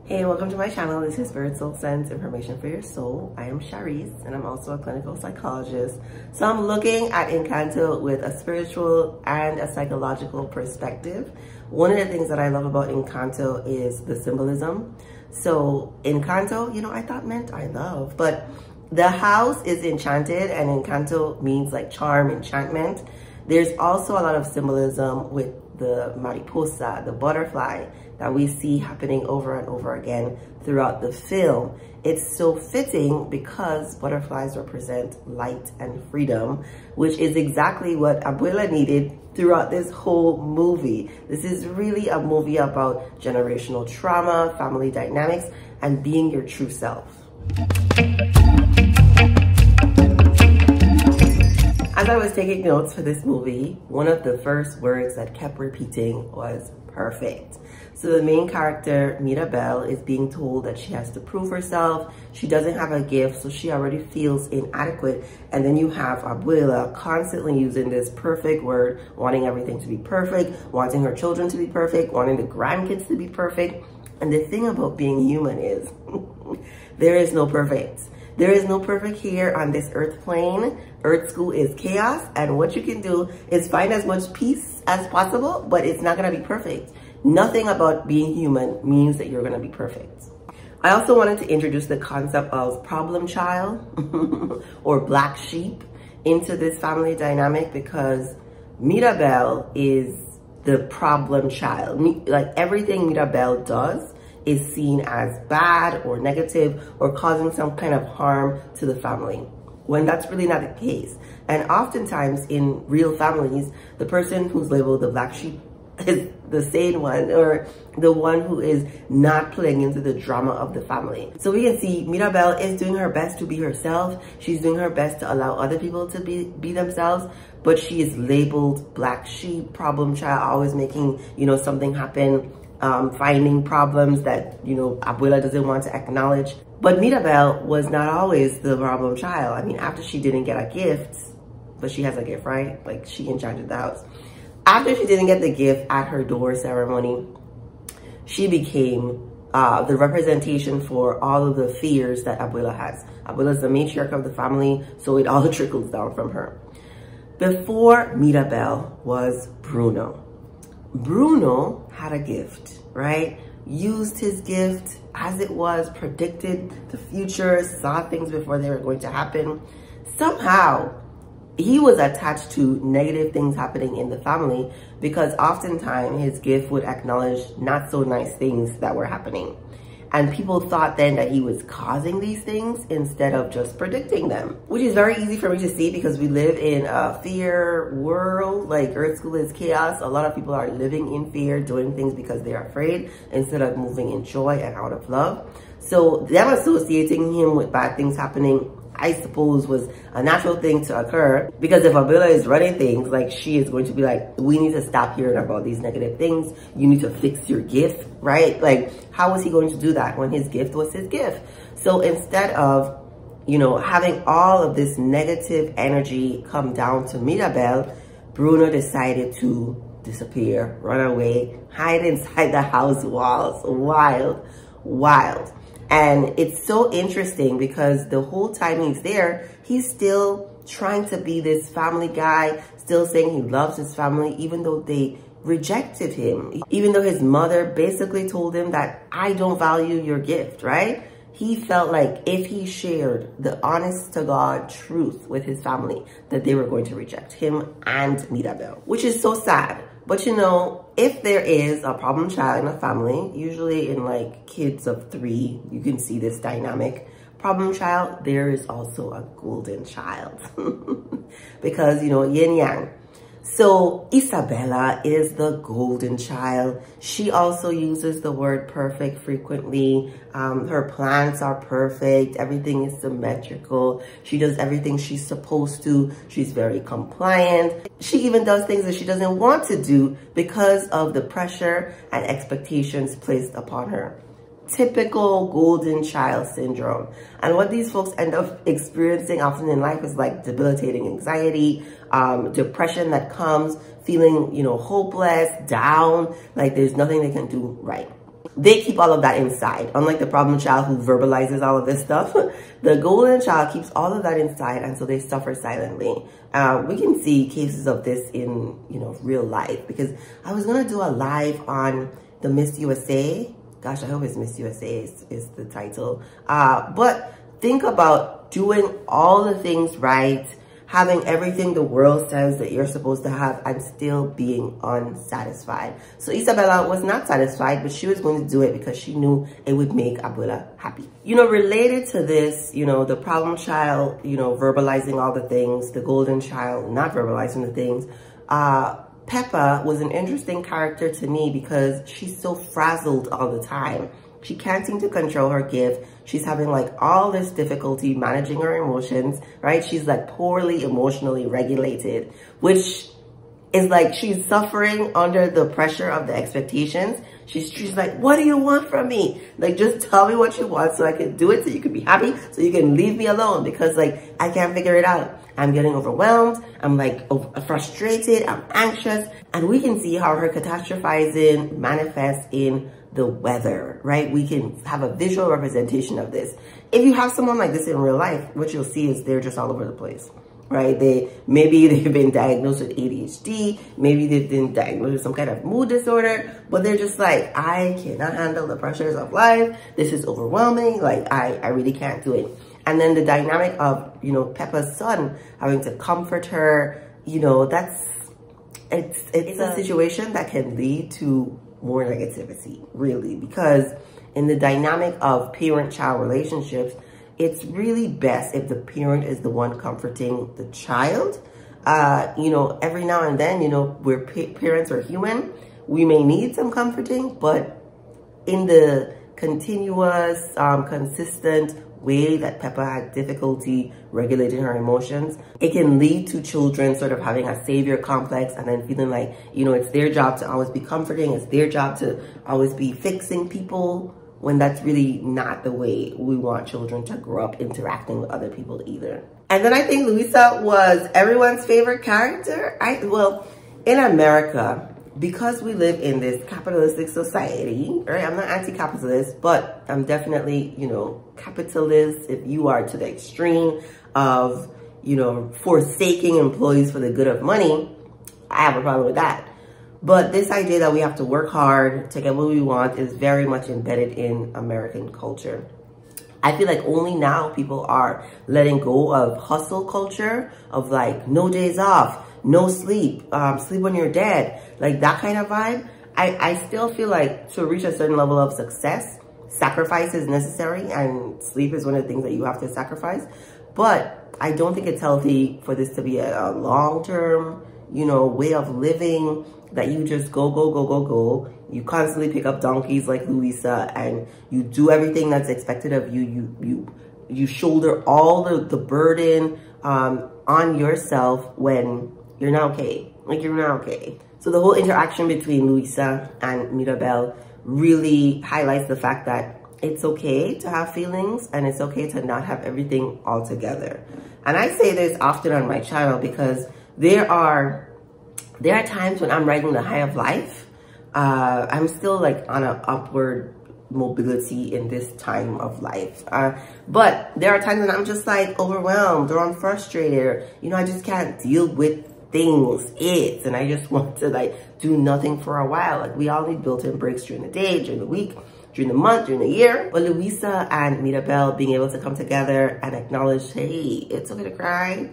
Hey, welcome to my channel. This is Spirit Soul Sense Information for Your Soul. I am Shareece and I'm also a clinical psychologist. So I'm looking at Encanto with a spiritual and a psychological perspective. One of the things that I love about Encanto is the symbolism. So Encanto, I thought meant I love, but the house is enchanted and Encanto means like charm, enchantment. There's also a lot of symbolism with the mariposa, the butterfly that we see happening over and over again throughout the film. It's so fitting because butterflies represent light and freedom, which is exactly what Abuela needed throughout this whole movie. This is really a movie about generational trauma, family dynamics, and being your true self. As I was taking notes for this movie, one of the first words that kept repeating was perfect. So the main character, Mirabel, is being told that she has to prove herself. She doesn't have a gift, so she already feels inadequate. And then you have Abuela constantly using this perfect word, wanting everything to be perfect, wanting her children to be perfect, wanting the grandkids to be perfect. And the thing about being human is there is no perfect. There is no perfect here on this earth plane. Earth school is chaos, and what you can do is find as much peace as possible, but it's not gonna be perfect. Nothing about being human means that you're gonna be perfect. I also wanted to introduce the concept of problem child or black sheep into this family dynamic because Mirabel is the problem child. Like everything Mirabel does is seen as bad or negative or causing some kind of harm to the family, when that's really not the case. And oftentimes in real families, the person who's labeled the black sheep is the sane one or the one who is not playing into the drama of the family. So we can see Mirabel is doing her best to be herself. She's doing her best to allow other people to be themselves, but she is labeled black sheep, problem child, always making, something happen, finding problems that, Abuela doesn't want to acknowledge. But Mirabel was not always the problem child. I mean, after she didn't get a gift, but she has a gift, right? Like she enchanted the house. After she didn't get the gift at her door ceremony, she became the representation for all of the fears that Abuela has. Abuela's the matriarch of the family, so it all trickles down from her. Before Mirabel was Bruno. Bruno had a gift, right? Used his gift as it was, predicted the future, saw things before they were going to happen. Somehow, he was attached to negative things happening in the family because oftentimes his gift would acknowledge not so nice things that were happening. And people thought then that he was causing these things instead of just predicting them, which is very easy for me to see because we live in a fear world. Like earth school is chaos. A lot of people are living in fear, doing things because they're afraid instead of moving in joy and out of love. So them associating him with bad things happening, I suppose, was a natural thing to occur because if Abuela is running things, like she is going to be like, we need to stop hearing about these negative things. You need to fix your gift, right? Like, how was he going to do that when his gift was his gift? So instead of, having all of this negative energy come down to Mirabel, Bruno decided to disappear, run away, hide inside the house walls. Wild. And it's so interesting because the whole time he's there, he's still trying to be this family guy, still saying he loves his family, even though they rejected him. Even though his mother basically told him that I don't value your gift, right? He felt like if he shared the honest to God truth with his family, that they were going to reject him and Mirabel, which is so sad. But if there is a problem child in a family, usually in like kids of 3, you can see this dynamic. Problem child, there is also a golden child. Because, yin yang. So Isabella is the golden child. She also uses the word perfect frequently. Her plans are perfect. Everything is symmetrical. She does everything she's supposed to. She's very compliant. She even does things that she doesn't want to do because of the pressure and expectations placed upon her. Typical golden child syndrome. And what these folks end up experiencing often in life is like debilitating anxiety, depression that comes, feeling, hopeless, down, like there's nothing they can do right. they keep all of that inside. Unlike the problem child who verbalizes all of this stuff, the golden child keeps all of that inside, and so they suffer silently. We can see cases of this in, you know, real life, because I was gonna do a live on the Miss USA. Gosh, I hope it's Miss USA is the title. But think about doing all the things right, having everything the world says that you're supposed to have, and still being unsatisfied. So Isabella was not satisfied, but she was going to do it because she knew it would make Abuela happy. You know, related to this, you know, the problem child, you know, verbalizing all the things, the golden child not verbalizing the things. Peppa was an interesting character to me because she's so frazzled all the time. She can't seem to control her gift. She's having like all this difficulty managing her emotions, right? She's like poorly emotionally regulated, which is like she's suffering under the pressure of the expectations. She's like, what do you want from me? Like, just tell me what you want so I can do it, so you can be happy, so you can leave me alone, because like I can't figure it out. I'm getting overwhelmed. I'm like frustrated. I'm anxious. And we can see how her catastrophizing manifests in the weather, right? We can have a visual representation of this. If you have someone like this in real life, what you'll see is they're just all over the place, right? Maybe they've been diagnosed with ADHD. Maybe they've been diagnosed with some kind of mood disorder, but they're just like, I cannot handle the pressures of life. This is overwhelming. Like, I really can't do it. And then the dynamic of, you know, Peppa's son having to comfort her, you know, it's a situation that can lead to more negativity, really, because in the dynamic of parent-child relationships, it's really best if the parent is the one comforting the child. You know, every now and then, you know, parents are human. We may need some comforting, but in the continuous, consistent way that Peppa had difficulty regulating her emotions, it can lead to children sort of having a savior complex and then feeling like, you know, it's their job to always be comforting, it's their job to always be fixing people, when that's really not the way we want children to grow up interacting with other people either. And then I think Louisa was everyone's favorite character. Well, in America, because we live in this capitalistic society, right? I'm not anti-capitalist, but I'm definitely, you know, capitalist if you are to the extreme of, you know, forsaking employees for the good of money. I have a problem with that. But this idea that we have to work hard to get what we want is very much embedded in American culture. I feel like only now people are letting go of hustle culture, of like no days off, no sleep, sleep when you're dead, like that kind of vibe. I still feel like to reach a certain level of success, sacrifice is necessary, and sleep is one of the things that you have to sacrifice. But I don't think it's healthy for this to be a long-term, you know, way of living that you just go. You constantly pick up donkeys like Louisa, and you do everything that's expected of you. You shoulder all the burden on yourself when you're not okay. Like, you're not okay. So the whole interaction between Louisa and Mirabel really highlights the fact that it's okay to have feelings, and it's okay to not have everything all together. And I say this often on my channel because there are times when I'm riding the high of life. I'm still like on an upward mobility in this time of life. But there are times when I'm just like overwhelmed, or I'm frustrated, or, you know, I just can't deal with things. And I just want to like do nothing for a while. Like, we all need built-in breaks during the day, during the week, during the month, during the year. But Louisa and Mirabel being able to come together and acknowledge, hey, it's okay to cry.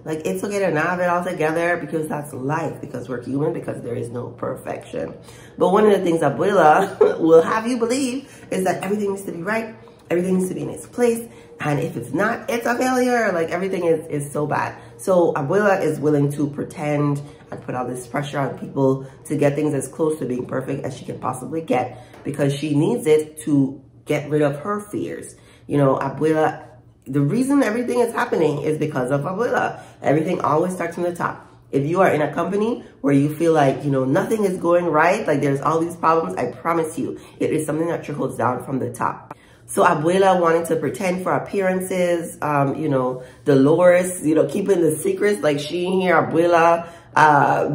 Like, it's okay to not have it all together, because that's life, because we're human, because there is no perfection. But one of the things Abuela will have you believe is that everything needs to be right. Everything needs to be in its place. And if it's not, it's a failure. Like, everything is so bad. So Abuela is willing to pretend and put all this pressure on people to get things as close to being perfect as she can possibly get, because she needs it to get rid of her fears. You know, Abuela, the reason everything is happening is because of Abuela. Everything always starts from the top. If you are in a company where you feel like, you know, nothing is going right, like there's all these problems, I promise you, it is something that trickles down from the top. So Abuela wanting to pretend for appearances, you know, Dolores, you know, keeping the secrets, like she here, Abuela,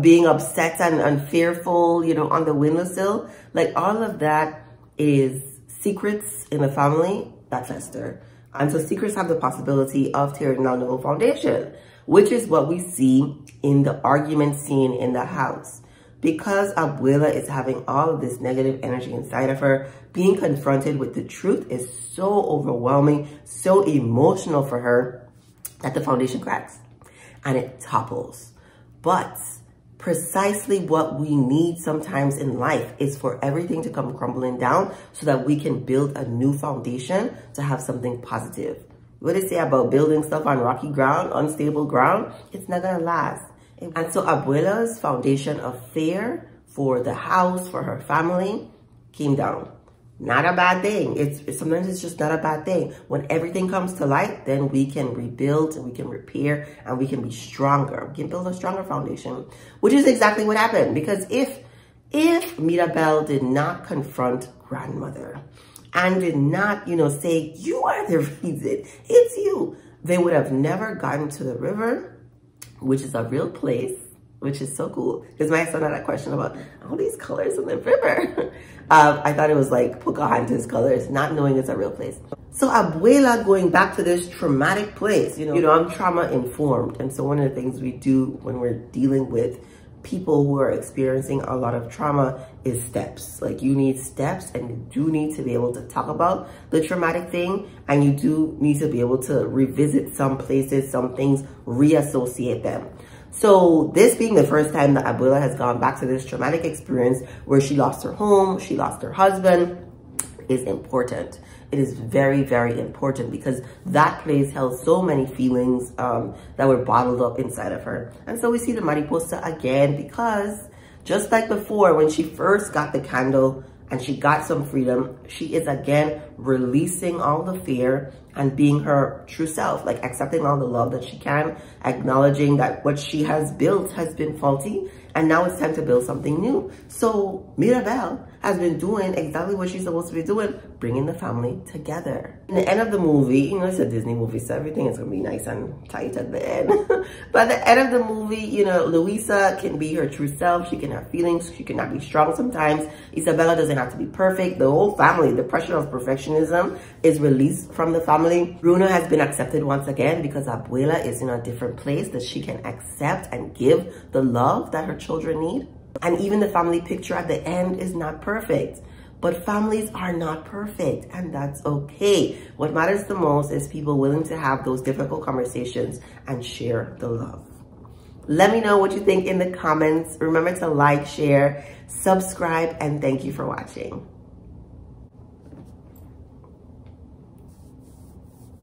being upset and fearful, you know, on the windowsill, like all of that is secrets in the family that fester. And so secrets have the possibility of tearing down the whole foundation, which is what we see in the argument scene in the house. Because Abuela is having all of this negative energy inside of her, being confronted with the truth is so overwhelming, so emotional for her, that the foundation cracks and it topples. But precisely what we need sometimes in life is for everything to come crumbling down so that we can build a new foundation to have something positive. What they say about building stuff on rocky ground, unstable ground, it's not gonna last. And so Abuela's foundation of fear for the house, for her family, came down. Not a bad thing. Sometimes it's just not a bad thing. When everything comes to light, then we can rebuild and we can repair and we can be stronger. We can build a stronger foundation, which is exactly what happened. Because if Mirabel did not confront grandmother and did not, say, you are the reason, it's you, they would have never gotten to the river, which is a real place, which is so cool. Because my son had a question about all these colors in the river. I thought it was like Pocahontas colors, not knowing it's a real place. So Abuela going back to this traumatic place, I'm trauma informed. And so one of the things we do when we're dealing with people who are experiencing a lot of trauma is steps. Like you need steps and you do need to be able to talk about the traumatic thing. And you do need to be able to revisit some places, some things, reassociate them. So this being the first time that Abuela has gone back to this traumatic experience where she lost her home, she lost her husband, is important. It is very, very important because that place held so many feelings that were bottled up inside of her. And so we see the mariposa again because just like before, when she first got the candle and she got some freedom, she is again releasing all the fear and being her true self, like accepting all the love that she can, acknowledging that what she has built has been faulty, and now it's time to build something new. So Mirabel has been doing exactly what she's supposed to be doing, bringing the family together. In the end of the movie, it's a Disney movie, so everything is gonna be nice and tight at the end. But at the end of the movie, Louisa can be her true self. She can have feelings. She cannot be strong sometimes. Isabella doesn't have to be perfect. The whole family, the pressure of perfectionism is released from the family. Bruno has been accepted once again because Abuela is in a different place that she can accept and give the love that her children need. And even the family picture at the end is not perfect. But families are not perfect, and that's okay. What matters the most is people willing to have those difficult conversations and share the love. Let me know what you think in the comments. Remember to like, share, subscribe, and thank you for watching.